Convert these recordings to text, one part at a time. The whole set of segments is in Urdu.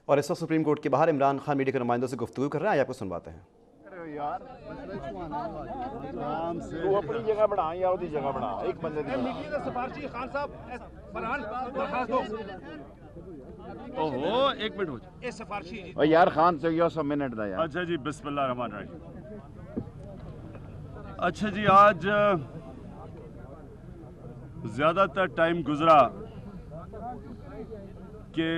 اور اس وقت سپریم کورٹ کے باہر عمران خان میڈیا کے نمائندوں سے گفتگو کر رہے ہیں. آئیے آپ کو سنواتے ہیں. تو اپنی جگہ بنا یا اودی جگہ بنا ایک بندے دی میڈیا دا سفارشی خان صاحب فرحان درخواست دو. اوہو ایک منٹ ہو جائے. اے سفارشی جی او یار خان سے یو سب منٹ دا یار. اچھا جی بسم اللہ الرحمن الرحیم. اچھا جی آج زیادہ تر ٹائم گزرا کہ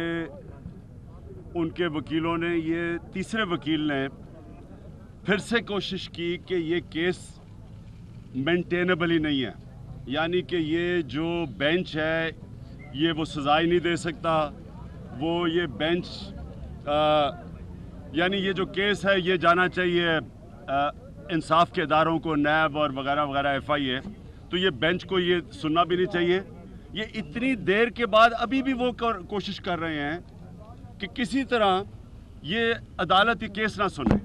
ان کے وکیلوں نے یہ تیسرے وکیل نے پھر سے کوشش کی کہ یہ کیس مینٹینیبل ہی نہیں ہے، یعنی کہ یہ جو بینچ ہے یہ وہ سزا ہی نہیں دے سکتا، وہ یہ بینچ یعنی یہ جو کیس ہے یہ جانا چاہیے انصاف کے اداروں کو، نیب اور وغیرہ وغیرہ ایف آئی اے، تو یہ بینچ کو یہ سننا بھی نہیں چاہیے. یہ اتنی دیر کے بعد ابھی بھی وہ کوشش کر رہے ہیں کہ کسی طرح یہ عدالت یہ کیس نہ سنے،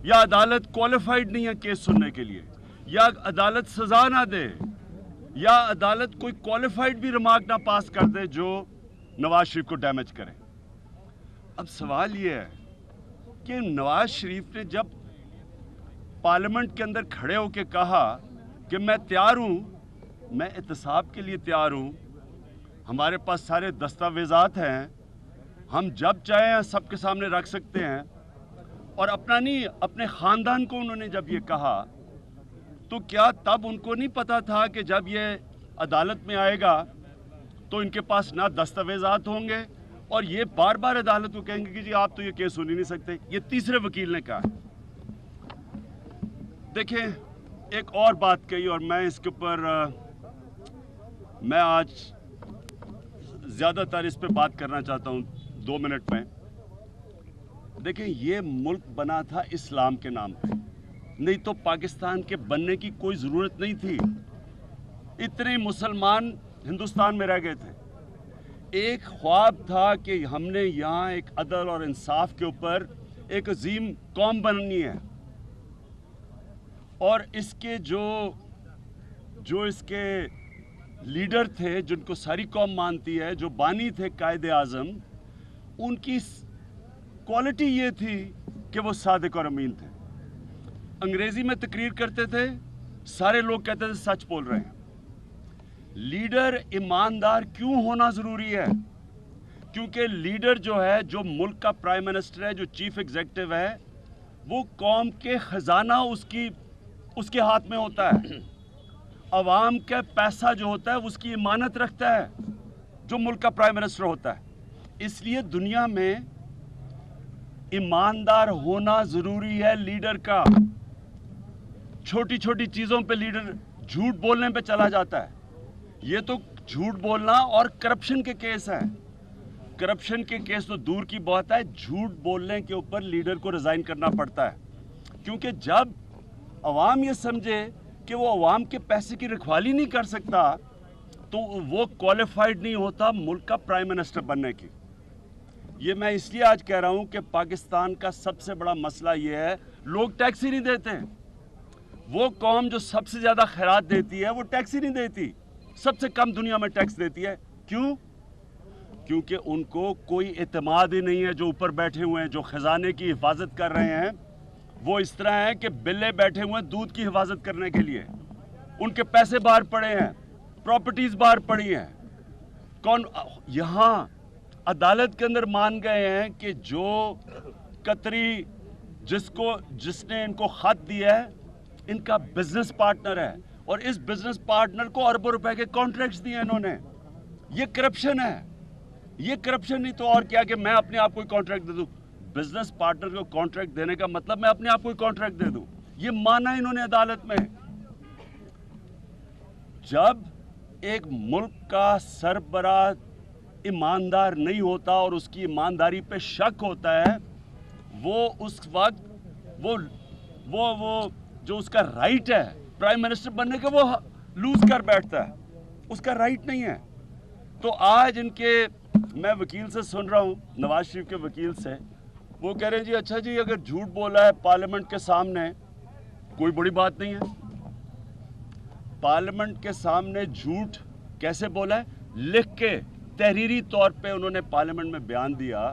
یا عدالت کوالیفائڈ نہیں ہے کیس سننے کے لیے، یا عدالت سزا نہ دے، یا عدالت کوئی کوالیفائڈ بھی ریمارک نہ پاس کر دے جو نواز شریف کو ڈیمیج کرے. اب سوال یہ ہے کہ نواز شریف نے جب پارلیمنٹ کے اندر کھڑے ہو کے کہا کہ میں تیار ہوں، میں احتساب کے لیے تیار ہوں، ہمارے پاس سارے دستاویزات ہیں، ہم جب چاہیں سب کے سامنے رکھ سکتے ہیں، اور اپنا نہیں اپنے خاندان کو انہوں نے جب یہ کہا تو کیا تب ان کو نہیں پتا تھا کہ جب یہ عدالت میں آئے گا تو ان کے پاس نہ دستاویزات ہوں گے اور یہ بار بار عدالت کو کہیں گے کہ جی آپ تو یہ کیس سن ہی نہیں سکتے. یہ تیسرے وکیل نے کہا. دیکھیں ایک اور بات کہی اور میں اس کے اوپر میں آج زیادہ تر اس پہ بات کرنا چاہتا ہوں 2 منٹ میں. دیکھیں یہ ملک بنا تھا اسلام کے نام پہ، نہیں تو پاکستان کے بننے کی کوئی ضرورت نہیں تھی. اتنے مسلمان ہندوستان میں رہ گئے تھے. ایک خواب تھا کہ ہم نے یہاں ایک عدل اور انصاف کے اوپر ایک عظیم قوم بننی ہے، اور اس کے جو اس کے لیڈر تھے جن کو ساری قوم مانتی ہے، جو بانی تھے قائد اعظم، ان کی کوالٹی یہ تھی کہ وہ صادق اور امین تھے. انگریزی میں تقریر کرتے تھے، سارے لوگ کہتے تھے سچ بول رہے ہیں. لیڈر ایماندار کیوں ہونا ضروری ہے؟ کیونکہ لیڈر جو ہے، جو ملک کا پرائم منسٹر ہے، جو چیف ایگزیکٹو ہے، وہ قوم کے خزانہ اس کے ہاتھ میں ہوتا ہے. عوام کا پیسہ جو ہوتا ہے اس کی امانت رکھتا ہے جو ملک کا پرائم منسٹر ہوتا ہے. اس لیے دنیا میں ایماندار ہونا ضروری ہے لیڈر کا. چھوٹی چھوٹی چیزوں پہ لیڈر جھوٹ بولنے پہ چلا جاتا ہے. یہ تو جھوٹ بولنا اور کرپشن کے کیس ہیں. کرپشن کے کیس تو دور کی بات ہے، جھوٹ بولنے کے اوپر لیڈر کو ریزائن کرنا پڑتا ہے. کیونکہ جب عوام یہ سمجھے کہ وہ عوام کے پیسے کی رکھوالی نہیں کر سکتا تو وہ کوالیفائڈ نہیں ہوتا ملک کا پرائم منسٹر بننے کی. یہ میں اس لیے آج کہہ رہا ہوں کہ پاکستان کا سب سے بڑا مسئلہ یہ ہے لوگ ٹیکس ہی نہیں دیتے. وہ قوم جو سب سے زیادہ خیرات دیتی ہے وہ ٹیکس ہی نہیں دیتی، سب سے کم دنیا میں ٹیکس دیتی ہے. کیوں؟ کیونکہ ان کو کوئی اعتماد ہی نہیں ہے. جو اوپر بیٹھے ہوئے ہیں، جو خزانے کی حفاظت کر رہے ہیں، وہ اس طرح ہیں کہ بلے بیٹھے ہوئے ہیں دودھ کی حفاظت کرنے کے لیے. ان کے پیسے باہر پڑے ہیں، پراپرٹیز باہر پڑی ہیں. کون یہاں عدالت کے اندر مان گئے ہیں کہ جو قطری جس نے ان کو خط دیا ہے ان کا بزنس پارٹنر ہے، اور اس بزنس پارٹنر کو اربوں روپے کے کانٹریکٹس دیے انہوں نے. یہ کرپشن ہے. یہ کرپشن نہیں تو اور کیا کہ میں اپنے آپ کو کانٹریکٹ دے دوں. بزنس پارٹنر کو کانٹریکٹ دینے کا مطلب میں اپنے آپ کو کانٹریکٹ دے دوں. یہ مانا انہوں نے عدالت میں. جب ایک ملک کا سربراہ ایماندار نہیں ہوتا اور اس کی ایمانداری پہ شک ہوتا ہے، وہ اس وقت وہ جو اس کا رائٹ ہے پرائم منسٹر بننے کا وہ لوز کر بیٹھتا ہے. اس کا رائٹ نہیں ہے. تو آج ان کے میں وکیل سے سن رہا ہوں، نواز شریف کے وکیل سے، وہ کہہ رہے ہیں جی اچھا جی اگر جھوٹ بولا ہے پارلیمنٹ کے سامنے کوئی بڑی بات نہیں ہے. پارلیمنٹ کے سامنے جھوٹ کیسے بولا ہے؟ لکھ کے تحریری طور پہ انہوں نے پارلیمنٹ میں بیان دیا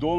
2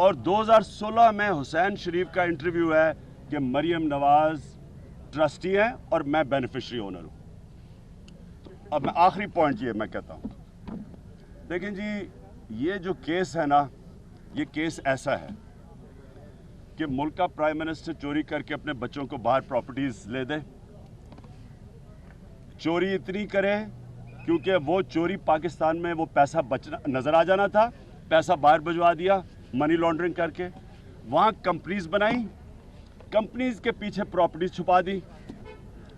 اور 2016 میں حسین شریف کا انٹرویو ہے کہ مریم نواز ٹرسٹی ہیں اور میں بینیفیشری اونر ہوں. اب میں آخری پوائنٹ یہ میں کہتا ہوں، دیکھیں جی یہ جو کیس ہے نا، یہ کیس ایسا ہے کہ ملک کا پرائم منسٹر چوری کر کے اپنے بچوں کو باہر پراپرٹیز لے دے. چوری اتنی کرے کیونکہ وہ چوری پاکستان میں وہ پیسہ بچنا نظر آ جانا تھا، پیسہ باہر بھجوا دیا منی لانڈرنگ کر کے، وہاں کمپنیز بنائیں، کمپنیز کے پیچھے پراپرٹیز چھپا دی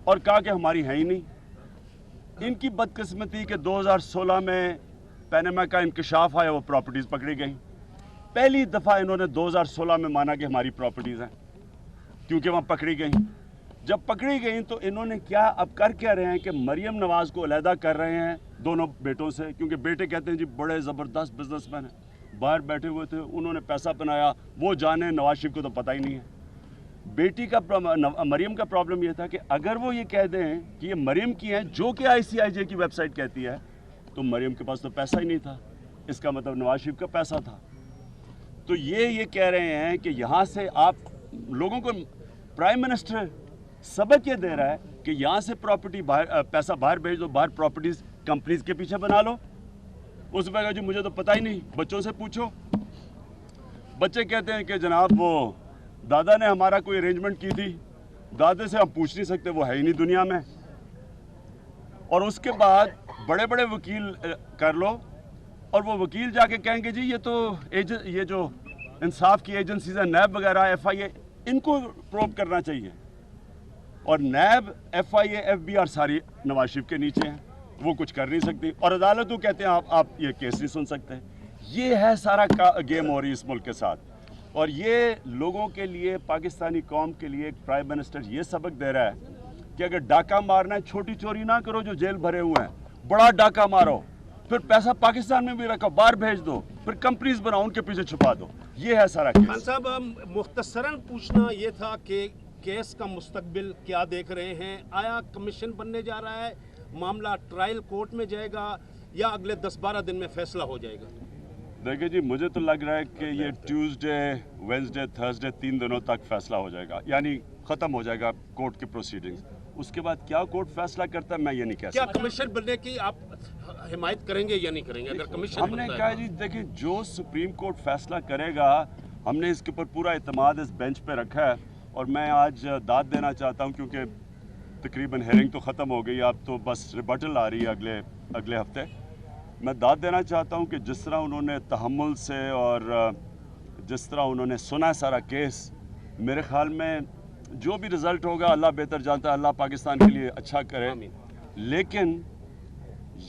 اور کہا کہ ہماری ہے ہی نہیں. ان کی بدقسمتی کہ 2016 میں پینما کا انکشاف آیا، وہ پراپرٹیز پکڑی گئیں. پہلی دفعہ انہوں نے 2016 میں مانا کہ ہماری پراپرٹیز ہیں کیونکہ وہاں پکڑی گئیں. جب پکڑی گئیں تو انہوں نے کیا اب کر کیا رہے ہیں کہ مریم نواز کو علیحدہ کر رہے ہیں دونوں بیٹوں سے، کیونکہ بیٹے کہتے ہیں جی بڑے زبردست بزنس مین ہیں، باہر بیٹھے ہوئے تھے، انہوں نے پیسہ بنایا، وہ جانے، نواز شریف کو تو پتہ ہی نہیں ہے. بیٹی کا مریم کا پرابلم یہ تھا کہ اگر وہ یہ کہہ دیں کہ یہ مریم کی ہیں، جو کہ ICIJ کی ویب سائٹ کہتی ہے، تو مریم کے پاس تو پیسہ ہی نہیں تھا، اس کا مطلب نواز شریف کا پیسہ تھا. تو یہ کہہ رہے ہیں کہ یہاں سے آپ لوگوں کو پرائم منسٹر سبق یہ دے رہا ہے کہ یہاں سے پراپرٹی باہر پیسہ باہر بھیج دو، باہر پراپرٹیز کمپنیز کے پیچھے بنا لو. اس میں کہا جی مجھے تو پتہ ہی نہیں، بچوں سے پوچھو. بچے کہتے ہیں کہ جناب وہ دادا نے ہمارا کوئی ارینجمنٹ کی تھی، دادے سے ہم پوچھ نہیں سکتے، وہ ہے ہی نہیں دنیا میں. اور اس کے بعد بڑے بڑے وکیل کر لو اور وہ وکیل جا کے کہیں گے جی یہ جو انصاف کی ایجنسیز ہیں، نیب وغیرہ، FIA، ان کو پروب کرنا چاہیے. اور نیب، FIA، FBI ساری نواز شریف کے نیچے ہیں، وہ کچھ کر نہیں سکتی. اور عدالتوں کہتے ہیں آپ یہ کیس نہیں سن سکتے. یہ ہے سارا گیم ہو رہی ہے اس ملک کے ساتھ. اور یہ لوگوں کے لیے، پاکستانی قوم کے لیے ایک پرائم منسٹر یہ سبق دے رہا ہے کہ اگر ڈاکہ مارنا ہے، چھوٹی چوری نہ کرو جو جیل بھرے ہوئے ہیں، بڑا ڈاکہ مارو، پھر پیسہ پاکستان میں بھی رکھو، باہر بھیج دو، پھر کمپنیز بناؤ، ان کے پیچھے چھپا دو. یہ ہے سارا خان کیس. صاحب مختصراً پوچھنا یہ تھا کہ کیس کا مستقبل کیا دیکھ رہے ہیں؟ آیا کمیشن بننے جا رہا ہے، معاملہ ٹرائل کورٹ میں جائے گا یا اگلے 10-12 دن میں فیصلہ ہو جائے گا؟ دیکھیں جی مجھے تو لگ رہا ہے کہ یہ ٹیوزڈے، وینسڈے، تھرسڈے 3 دنوں تک فیصلہ ہو جائے گا، یعنی ختم ہو جائے گا کورٹ کی پروسیڈنگز. اس کے بعد کیا کورٹ فیصلہ کرتا ہے میں یہ نہیں کہہ کیا سکتا. کمیشن بننے کی آپ حمایت کریں گے یا نہیں کریں گے اگر کمیشن ہم نے کہا جی دیکھیں جو سپریم کورٹ فیصلہ کرے گا، ہم نے اس کے اوپر پورا اعتماد اس بینچ پہ رکھا ہے. اور میں آج داد دینا چاہتا ہوں کیونکہ تقریباً ہیئرنگ تو ختم ہو گئی، اب تو بس ریبٹل آ رہی ہے اگلے ہفتے. میں داد دینا چاہتا ہوں کہ جس طرح انہوں نے تحمل سے اور جس طرح انہوں نے سنا سارا کیس، میرے خیال میں جو بھی رزلٹ ہوگا اللہ بہتر جانتا ہے، اللہ پاکستان کے لیے اچھا کرے. لیکن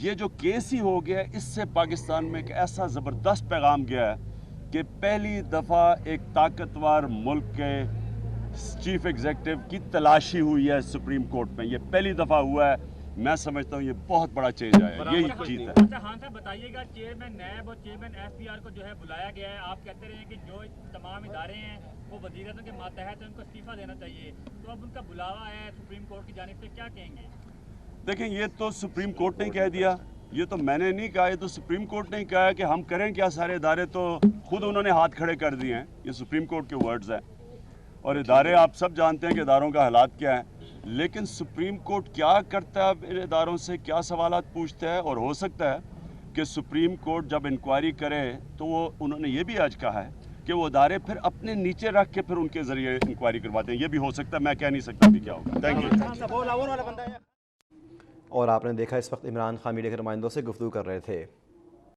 یہ جو کیس ہی ہو گیا، اس سے پاکستان میں ایک ایسا زبردست پیغام گیا ہے کہ پہلی دفعہ ایک طاقتور ملک کے چیف ایگزیکٹو کی تلاشی ہوئی ہے سپریم کورٹ میں. یہ پہلی دفعہ ہوا ہے. میں سمجھتا ہوں یہ بہت بڑا چینج آیا ہے، یہی چیز ہے. اچھا خان صاحب بتائیے گا، چیئرمین نیب اور چیئرمین FBR کو جو ہے بلایا گیا ہے، آپ کہتے رہے ہیں کہ جو تمام ادارے ہیں وہ وزیر اعظم کے ماتحت ہیں، ان کو استعفیٰ دینا چاہیے، تو اب ان کا بلاوا ہے سپریم کورٹ کی جانب سے، کیا کہیں گے؟ دیکھیں یہ تو سپریم کورٹ نے کہہ دیا، یہ تو میں نے نہیں کہا، یہ تو سپریم کورٹ نے کہا کہ ہم کریں کیا. سارے ادارے تو خود انہوں نے ہاتھ کھڑے کر دیے ہیں. یہ سپریم کورٹ کے ورڈز ہیں اور ادارے آپ سب جانتے ہیں کہ اداروں کا حالات کیا ہیں. لیکن سپریم کورٹ کیا کرتا ہے ان اداروں سے، کیا سوالات پوچھتا ہے. اور ہو سکتا ہے کہ سپریم کورٹ جب انکوائری کرے تو وہ انہوں نے یہ بھی آج کہا ہے کہ وہ ادارے پھر اپنے نیچے رکھ کے پھر ان کے ذریعے انکوائری کرواتے ہیں. یہ بھی ہو سکتا ہے، میں کہہ نہیں سکتا بھی کیا ہوگا. Thank you. اور آپ نے دیکھا اس وقت عمران خان میڈیا کے نمائندوں سے گفتگو کر رہے تھے.